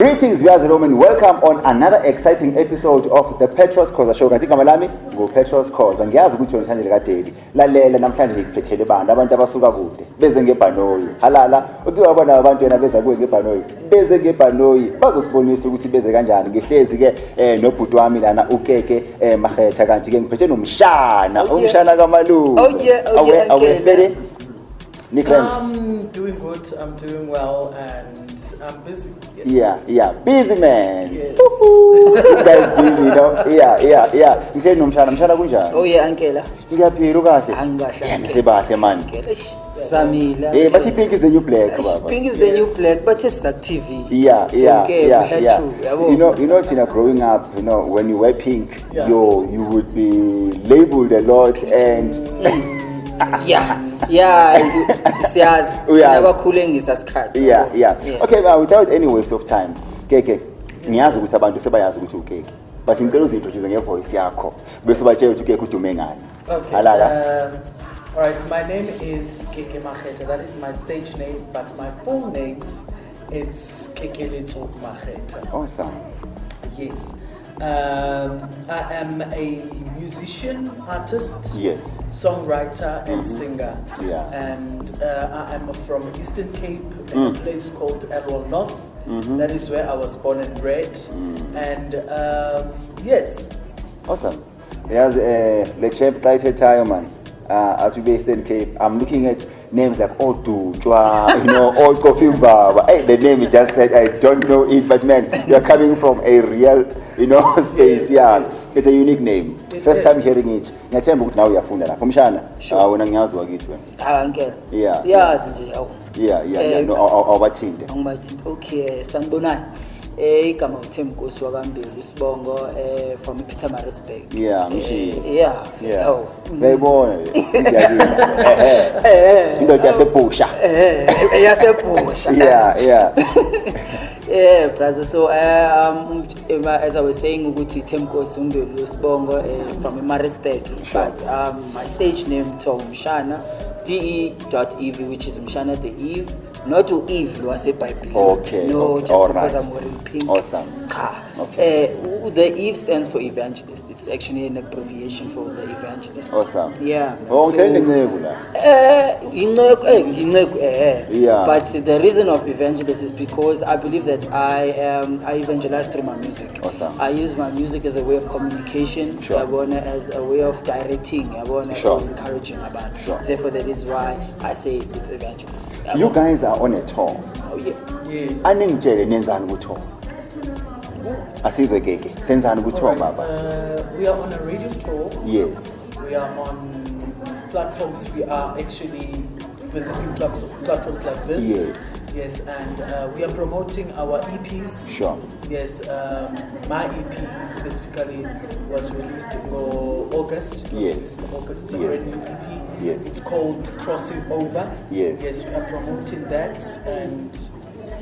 Greetings viewers at home and welcome on another exciting episode of the Petros Khoza Show. Kanti igama lami nguPetros Khoza. Ngiyazi ukuthi wena Thandile kaDeli. Lalela namhlanje ngikuphethele abantu abasuka kude beze ngebhanoyi. Halala ukiwabona abantu yena beza kuwe ngebhanoyi. Beze ngebhanoyi bazosibonisa ukuthi beze kanjani. Ngihlezi ke nobhuti wami lana ukeke Makhetha kanti ke ngiphethe nomshana, umshana kaMalu. Awe fere. I'm doing good, I'm doing well, and I'm busy. Yes. Yeah, busy man. Yes. You guys busy, you know? Yeah. You say nomshana kunjani? Oh yeah, Ankela. Ngiyaphila kahle. Angikasha. Ngisebahle man. Samila. Hey, but pink is the new black, baba. Pink is the new black, but it's TV. Yeah. To, you know, Tina, growing up, you know, when you wear pink, you would be labeled a lot and yeah. Okay, well, without any waste of time, Keke, ngiyazi ukuthi abantu sebayazi ukuthi ukeke. But ngicela uzintroduce ngevoice yakho bese batshela ukuthi ukeke udume ngani. Okay. All right, my name is Keke Makhetha. That is my stage name, but my full name it's Daveytontv Makhetha. Awesome. Yes. I am a musician, artist, songwriter, and singer. Yeah. And I am from Eastern Cape, in a place called Elwell North. That is where I was born and bred. And yes. Awesome. Yes, the champ title time, man. At Eastern Cape, I'm looking at names like Odu, Chua, you know, Old Coffee Bar. Hey, the name you just said, I don't know it, but man, you're coming from a real, you know, space. Yes. It's a unique name. First time hearing it. Now you're funda la. Kumshana. Wena ngiyazi wakithi wena. Uncle. Yeah. Yazi nje awu. Yeah. No, awubathinte. Angibathinte. Okay, sanibonani. Igama uThemkosi wakambili Sibongo from Pietermaritzburg. Yeah, ngishi. Yeah. Oh. Bayibona indoda yasebusha. Yasebusha. Yeah. Yeah, brother. So as I was saying, ukuthi Themkosi umbili Sibongo from Maritzburg, but my stage name Tom Mshana DE.Eve, which is Mshana the Eve. Not to Eve, was a Bible. Okay. No, just because I'm wearing pink. Awesome. Okay. The Eve stands for evangelist. It's actually an abbreviation for the evangelist. Awesome. Yeah. Oh, so, yeah. But the reason of evangelist is because I believe that I evangelize through my music. Awesome. I use my music as a way of communication. Sure. I want as a way of directing. I want encouraging about. Sure. Therefore, that is why I say it's evangelist. You guys are on a tour. Oh yeah. Yes. Aningitshele nenzani ku tour? Asizwe Keke. Senzani ku tour baba? We are on a radio tour. Yes. We are on platforms. We are actually visiting platforms like this. Yes, and we are promoting our EPs. Sure. Yes, my EP specifically was released in August. August, it's a brand new EP. Yes. It's called Crossing Over. Yes, we are promoting that, and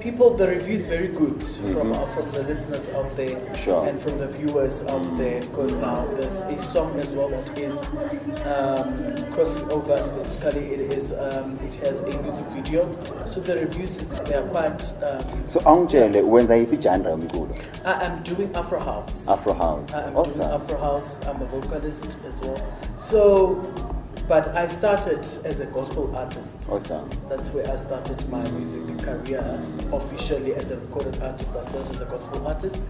the review is very good from the listeners out there and from the viewers out there, because now there's a song as well that is Crossing Over. Specifically, it has a music video, so the reviews they are quite. So angitshele wenza yiphi genre mkhulu? I am doing Afro House. I am doing Afro House. I'm a vocalist as well. So. But I started as a gospel artist. Awesome. That's where I started my music career officially as a recorded artist. I started as a gospel artist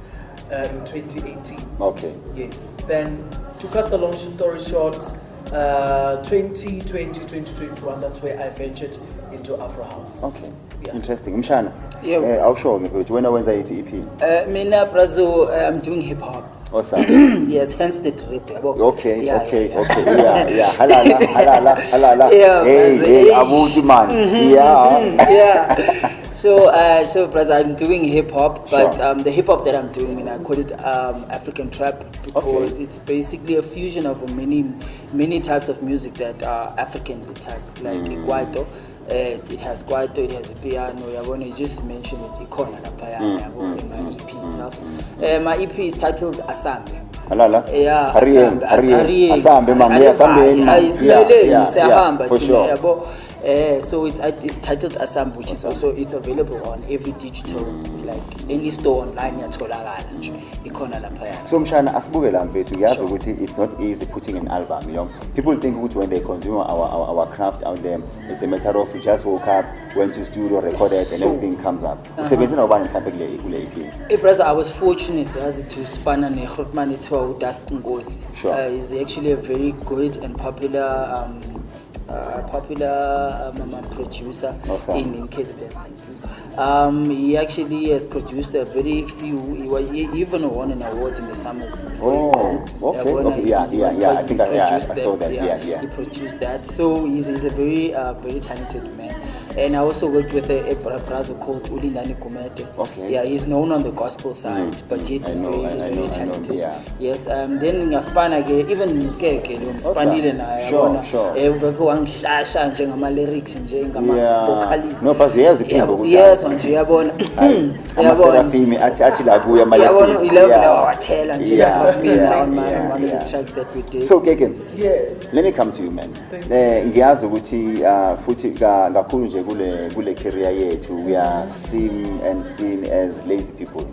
in 2018. Okay. Yes. Then, to cut the long story short, 2020, 2021, that's where I ventured into Afro House. Okay. Yeah. Interesting. Mshana. Yeah. I'll show me. When I wenza EP. Mina Brazil, I'm doing hip hop. Awesome. Yes, hence the trip. Okay. Yeah. Halala. Hey, Abuji man. Yeah. So, brother, I'm doing hip hop, but the hip hop that I'm doing, I call it African trap because it's basically a fusion of many types of music that are African type, like Kwaito. It has Kwaito, it has piano. I want to just mention it. In my EP itself. My EP is titled Asambe. Asambe, for sure. So it's titled Asam, which is also it's available on every digital, like any store online. So Mshana, asibuke la mfethu, ngiyazi ukuthi it's not easy putting an album, you know. People think ukuthi when they consume our craft out there, it's a matter of you just woke up, went to studio, recorded, and everything comes up. Usebenzela ubani mhlawumbe kule EP? Brother, I was fortunate as to span an Grootman to Dust Ngozi. Sure. He's actually a very good and popular producer in KZN. He actually has produced a very few. He even won an award in the summers. Okay. Yeah. I think I saw that. Yeah. He produced that. So he's a very very talented man. And I also worked with a brother called Ulindani Kumete. Okay. Yeah, he's known on the gospel side, but yet he's very talented. Yeah. Yes. Then ngaspana ke even ke spanile na yabona. Eveke wangishasha nje ngama lyrics nje ngama vocals. No, but yes, yes, nje yabona. Seraphim athi la kuya manje. Yabona ilevel wathela nje lapha on the tracks that we did. So Keke, yes, let me come to you, man. Ngiyazi ukuthi futhi kakhulu nje kule career yethu we are seen as lazy people.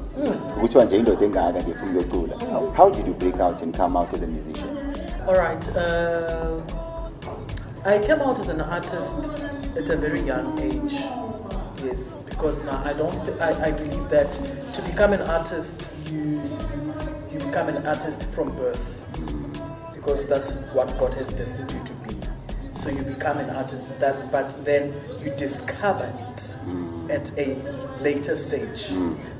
Ukuthi nje indoda engaka nje ifuna ukuyocula. How did you break out and come out as a musician? All right. I came out as an artist at a very young age. Yes, because now I believe that to become an artist, you become an artist from birth, because that's what God has destined you to be. So you become an artist, but then you discover it at a later stage.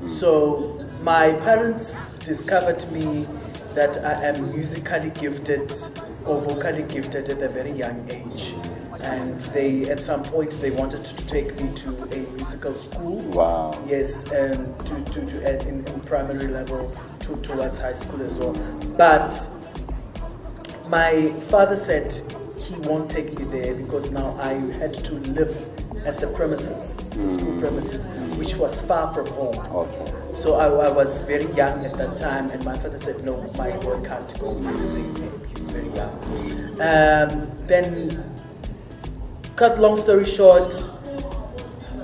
So my parents discovered me that I am musically gifted or vocally gifted at a very young age. And at some point they wanted to take me to a musical school. Wow. Yes, and to add in primary level towards high school as well. But my father said he won't take me there because now I had to live at the premises, the school premises, which was far from home. Okay. So I was very young at that time, and my father said, no, my boy can't go, he's very young. Then, cut long story short,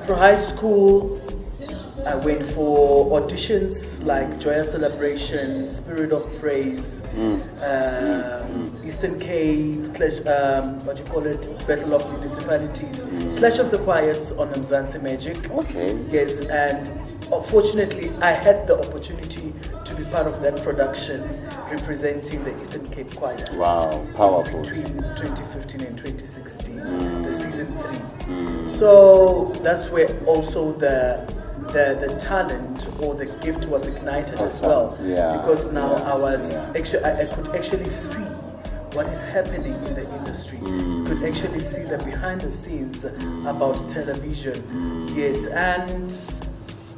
for high school, I went for auditions like Joyous Celebration, Spirit of Praise, Eastern Cape, Clash, Battle of Municipalities, Clash of the Choirs on Mzansi Magic. Okay. Yes, and fortunately I had the opportunity to be part of that production representing the Eastern Cape Choir. Wow, powerful. Between 2015 and 2016, the season 3. So that's where also the talent or the gift was ignited as well. Yeah. Because now I could actually see what is happening in the industry. Could actually see the behind the scenes about television. Yes, and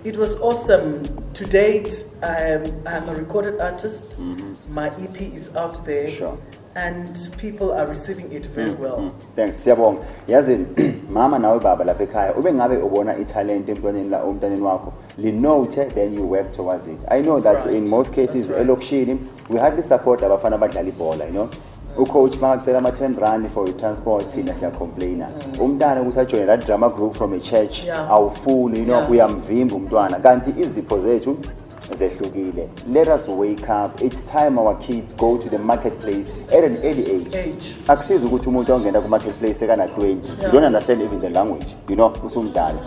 it was awesome. To date, I'm a recorded artist. My EP is out there. Sure. And people are receiving it very well. Thanks. Siyabonga. Yazi mama nawe baba lapha ekhaya ube ngabe ubona italent emntwaneni wakho linote then you work towards it. I know that in most cases elokishini we hardly support abafana abadlala ibhola, you know. Ucoach makakucela ama-10 rand for transport thina siyacomplaina. Umntana ukuthi ajoin that drama group from a church awufuni, you know, uyamvimba umntwana kanti izipho zethu zehlukile. Let us wake up. It's time our kids go to the marketplace at an early age. Akusizi ukuthi umuntu ongena ku marketplace ekana 20. You don't understand even the language. You know, usumdala.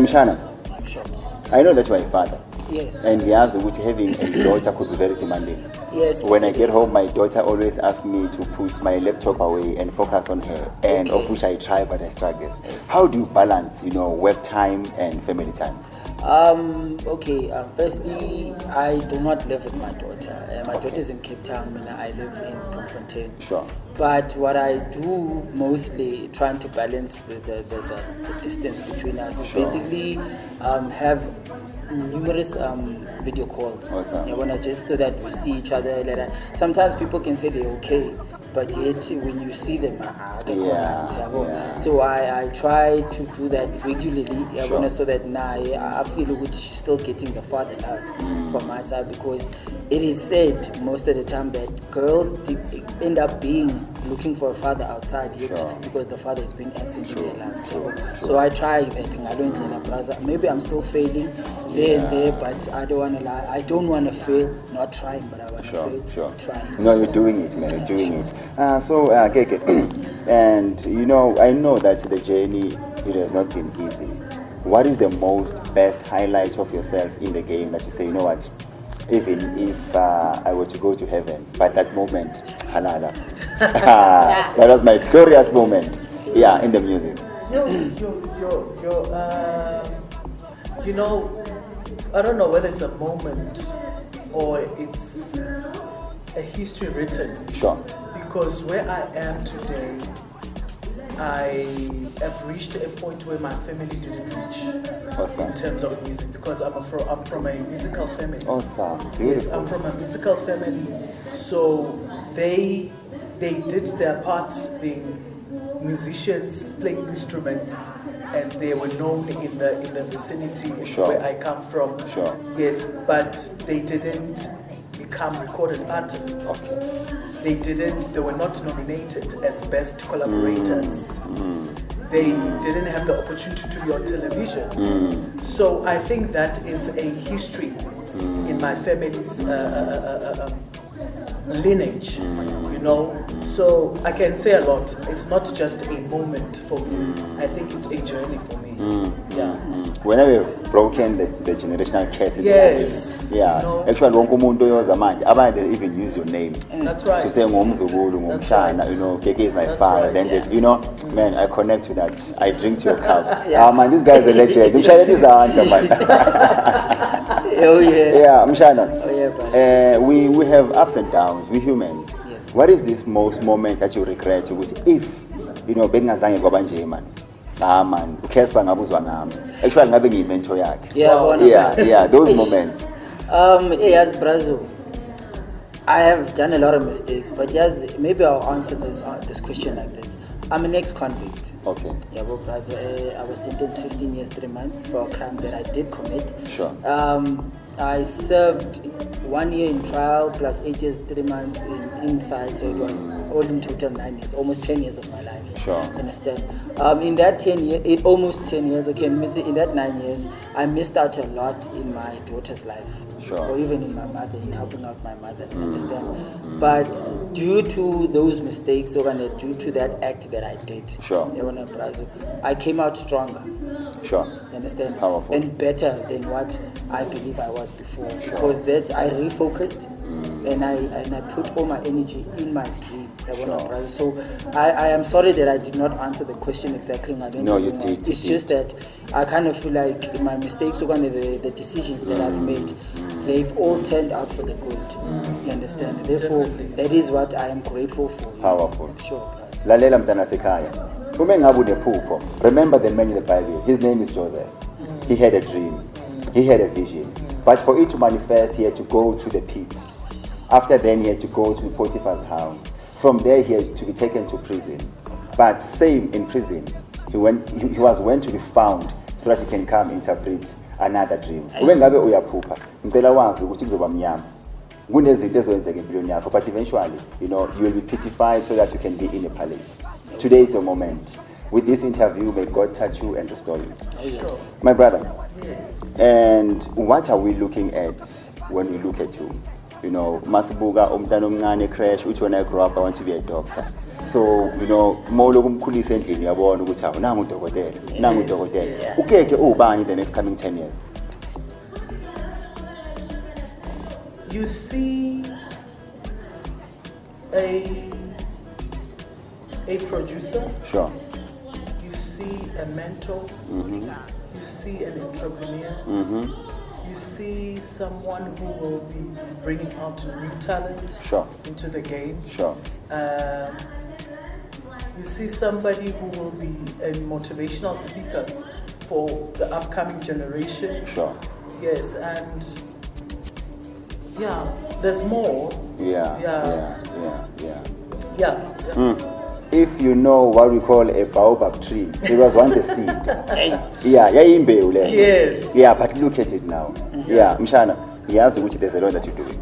Mshana. Sure. I know that you are a father. Yes. And yes, which having a daughter could be very demanding. Yes. When I get home, my daughter always asks me to put my laptop away and focus on her, and of which I try, but I struggle. Yes. How do you balance, work time and family time? Firstly, I do not live with my daughter. My daughter is in Cape Town, and I live in Bloemfontein. Sure. But what I do mostly, trying to balance the distance between us, is basically have numerous video calls. Awesome. Just so that we see each other. Sometimes people can say they're okay, but yet when you see them, they're Yeah, yabo. yeah. So I try to do that regularly, Sure. so that I feel like she's still getting the father love from my side, because it is said most of the time that girls end up looking for a father outside yet, Sure. because the father has been absent in their lives. True. So I try that. Maybe I'm still failing there and there, but I don't want to lie. I don't want to fail not trying, but I want to fail trying. No, you're doing it, man. You're doing it. Keke, and I know that the journey, it has not been easy. What is the best highlight of yourself in the game that you say, you know what, even if I were to go to heaven, but that moment, halala. That was my glorious moment. Yeah, in the music. I don't know whether it's a moment or it's a history written. Sure. Because where I am today, I have reached a point where my family didn't reach Awesome. in terms of music, because I'm from a musical family. Awesome. Beautiful. Yes, I'm from a musical family. So they did their part being musicians, playing instruments, and they were known in the vicinity where I come from. Sure. Yes, but they didn't become recorded artists. Okay. They were not nominated as best collaborators. They didn't have the opportunity to be on television. So I think that is a history in my family's lineage, So I can say a lot. It's not just a moment for me. I think it's a journey for me. Yeah. Whenever you've broken the generational curse in Yes. the yeah. Actually, wonke umuntu oyoza manje, abanye they even use your name. That's right. To say ngomzukulu, ngomshana, Keke is my father. right. Then they, man, I connect to that. I drink to your cup. Man, this guy is a legend. Mshana is man. Oh yeah. Yeah, Mshana. Oh yeah, we have ups and downs. We humans. Yes. What is this most moment that you regret? If bengazange kwabanje man. Man, Kespa ngabuzwa nami. Actually ngabe ngiyimentor yakhe. Yeah, those moments. Yes, Brazil. I have done a lot of mistakes, but yes, maybe I'll answer this question like this. I'm an ex-convict. Okay. Yeah, well, Brazil, I was sentenced 15 years, 3 months for a crime that I did commit. Sure. I served 1 year in trial plus 8 years, 3 months inside, so it was all in total 9 years, almost 10 years of my life. Sure. Understand? In that 10 years, almost 10 years, okay, in that 9 years, I missed out a lot in my daughter's life. Sure. Or even in my mother, in helping out my mother, understand? But due to those mistakes, or due to that act that I did, sure, I came out stronger. Sure. You understand? Powerful. And better than what I believe I was before. Sure. Because I refocused and I put all my energy in my dream. Sure. So I am sorry that I did not answer the question exactly. No, you did. It's just that I kind of feel like my mistakes, or the decisions that I've made, they've all turned out for the good. You understand? Therefore, that is what I am grateful for. Powerful. Sure. Lalela mntana sekhaya. Uma ngabe unephupho, remember the man in the Bible. His name is Joseph. He had a dream. He had a vision. But for it to manifest, he had to go to the pit. After then, he had to go to Potiphar's house. From there, he had to be taken to prison. But same in prison, he was went to be found so that he can come interpret another dream. Uma ngabe uyaphupha, ngicela wazi ukuthi kuzoba mnyama. Kunezinto ezenzeka empilweni yakho, but eventually, you will be pitified so that you can be in a palace. Today is your moment. With this interview, may God touch you and restore you. Yes. My brother, and what are we looking at when we look at you? Masibuga umntana omncane crash uthi when I grow up I want to be a doctor. So, molo kumkhulisa endlini uyabona ukuthi awu nangu udokotela, nangu udokotela. Ukeke ubani in the next coming 10 years? You see a producer. Sure. You see a mentor. You see an entrepreneur. You see someone who will be bringing out new talent into the game. Sure. You see somebody who will be a motivational speaker for the upcoming generation. Sure. Yes, and there's more. Yeah. Yeah. If you know what we call a baobab tree, it was once a seed. Yeah, Yes. Yeah, but look at it now. Yeah, Mshana, yes, which there's a lot that you're doing.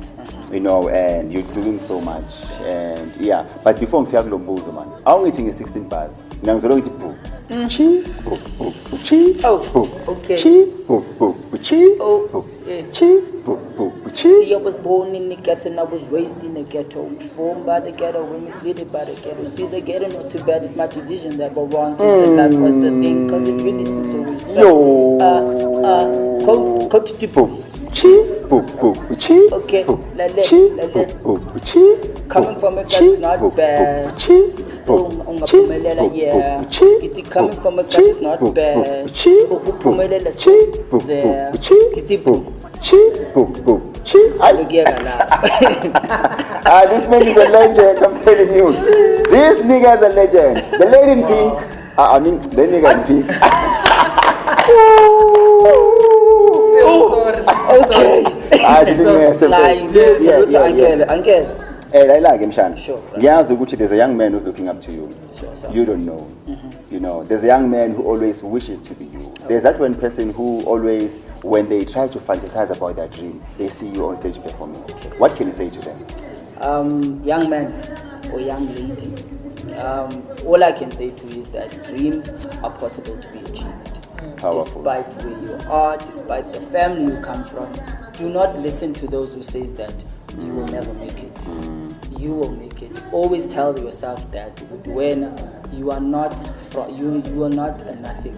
You know, and you're doing so much. And yeah, but before I'm feeling Lombozo, man, I'm eating 16 bars. Now I'm going to poo. Chi, poo, poo, chi, poo, okay. Chi, poo, poo, chi, Oh, yeah. chi, poo, poo, chi. See, I was born in the ghetto and I was raised in the ghetto. Formed by the ghetto, we misled by the ghetto. See, the ghetto not too bad, it's my tradition that go wrong. This and that was the thing, because it really seems so weird. Yo. Go to the Poo, chi, poo, poo, chi. Okay, poo, like chi, that. poo, poo, chi. Coming from a Chi, class is not poo, bad. poo, chi, Still, poo, unga chi, pumelela, poo, yeah. poo, chi, It's coming poo, from a chi, class is not poo, bad. poo, chi, Pumelela poo, still chi, poo, there. poo, chi, It's poo, chi, poo, poo, chi. Look here, la. This man is a legend, I'm telling you. This nigga is a legend. The lady in pink, the nigga in pink. Okay. Uncle. I like him, Shan. Sure. There's a young man who's looking up to you. Sure. You don't know. You know, there's a young man who always wishes to be you. There's that one person who always, when they try to fantasize about their dream, they see you on stage performing. What can you say to them? Young man or young lady, all I can say to you is that dreams are possible to be achieved. Powerful. Despite where you are, despite the family you come from, do not listen to those who say that you will never make it. You will make it. Always tell yourself that when you are not you are not a nothing.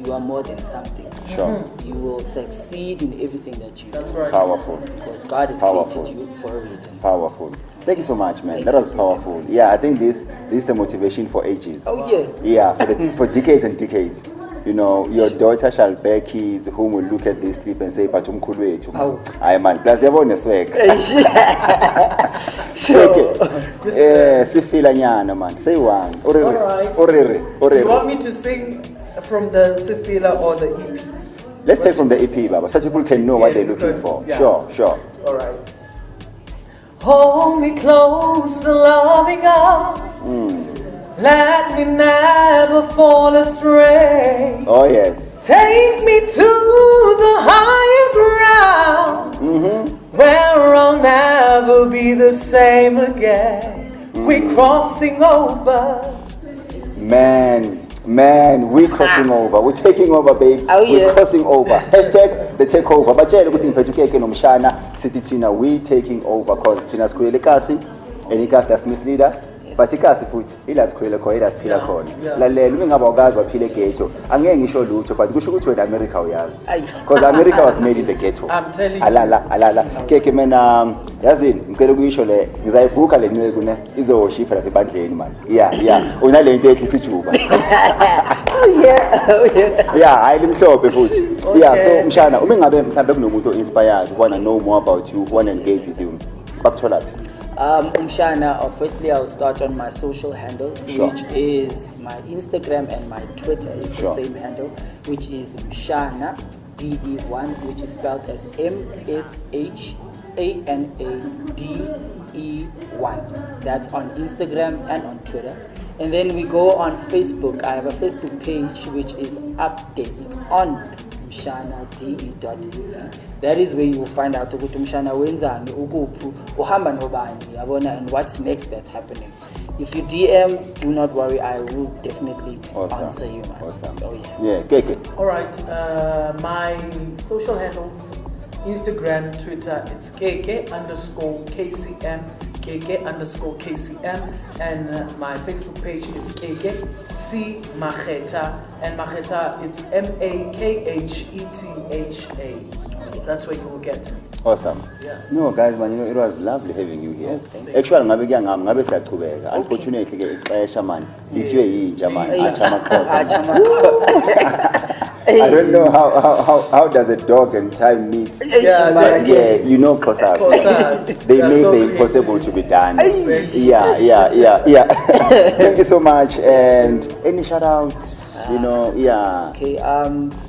You are more than something. Sure. You will succeed in everything that you That's do. right. Powerful. Because God has Powerful. created you for a reason. Powerful. Thank you so much, man. That was powerful. Yeah, I think this is a motivation for ages. Oh yeah. Yeah, for decades and decades. You know, your daughter shall bear kids whom will look at this clip and say, but I man. Plus, they're on a swag. Sure. Sifila nyana, man. Say one. All right. Do you want me to sing from the Sifila or the EP? Let's take from the EP, Baba, so people can know what they're looking for. Yeah. Sure. All right. Hold me close, loving arms. Let me never fall astray. Oh, yes. Take me to the higher ground, where I'll never be the same again. We're crossing over. Man, we're crossing over. We're taking over, babe. Oh, yeah. We're crossing over. Hashtag the takeover. But we're taking over because Tina's Kwele Kasi, and Ikas that's misleader. But ikasi futhi ilasikhwele khona ilasiphila khona lalela uma ngaba ugazi waphile ghetto angeke ngisho lutho but kusho ukuthi wena America uyazi because America was made in the ghetto. I'm telling you. Alala keke mina yazini ngicela ukuyisho le ngizayibhuka le ncele kuna izoshifa lapha ebandleni man yeah unale into ehlisa ijuba yeah hayi limhlophe futhi yeah so mshana uma ngabe mhlambe kunomuntu inspired wanna know more about you wanna engage with you bakuthola phi? Umshana, firstly I'll start on my social handles, Sure. which is my Instagram and my Twitter is Sure. the same handle, which is Mshana DE1, which is spelled as MSHANADE1. That's on Instagram and on Twitter. And then we go on Facebook. I have a Facebook page which is updates on mshana.de.tv. That is where you will find out ukuthi Mshana wenzani ukuphi uhamba nobani yabona and what's next that's happening. If you DM, do not worry, I will definitely answer you, man. Awesome. Oh yeah. Yeah, Keke. All right. My social handles, Instagram, Twitter, it's KK_KCM, KK_KCM, and my Facebook page, it's KK C Macheta, and Macheta, it's MAKHETHA. That's where you will get me. Awesome. Yeah. No, guys, man, you know, it was lovely having you here. Actually, ngabe siyachubeka. Unfortunately, ixesha man. Lithiwe yinja man. I don't know how does a dog and time meet. Yeah, You know, Xhosas. They make the impossible to be done. Yeah. Thank you so much. And any shout outs? You know, yeah. Okay.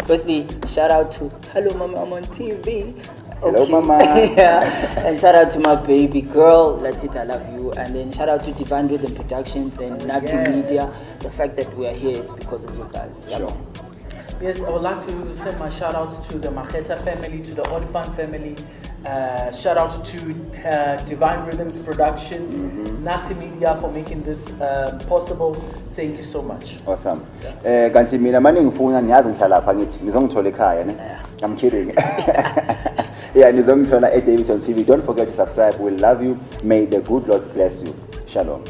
Firstly, shout out to Hello Mama, I'm on TV. Hello, Okay. Mama. Yeah. And shout out to my baby girl, Latit, I love you. And then shout out to Devine Rhythm Productions and NathiMedia. The fact that we are here, it's because of you guys. Yeah. Sure. Yes, I would like to send my shout outs to the Maketa family, to the Olifant family. Shout out to Devine Rhythms Productions, NathiMedia for making this possible. Thank you so much. Awesome. Kanti mina manje ngifuna niyazi ngihlala lapha ngithi ngizongithola ekhaya ne. I'm kidding. Yeah, nizongithola at Daveytontv. Don't forget to subscribe. We love you. May the good Lord bless you. Shalom.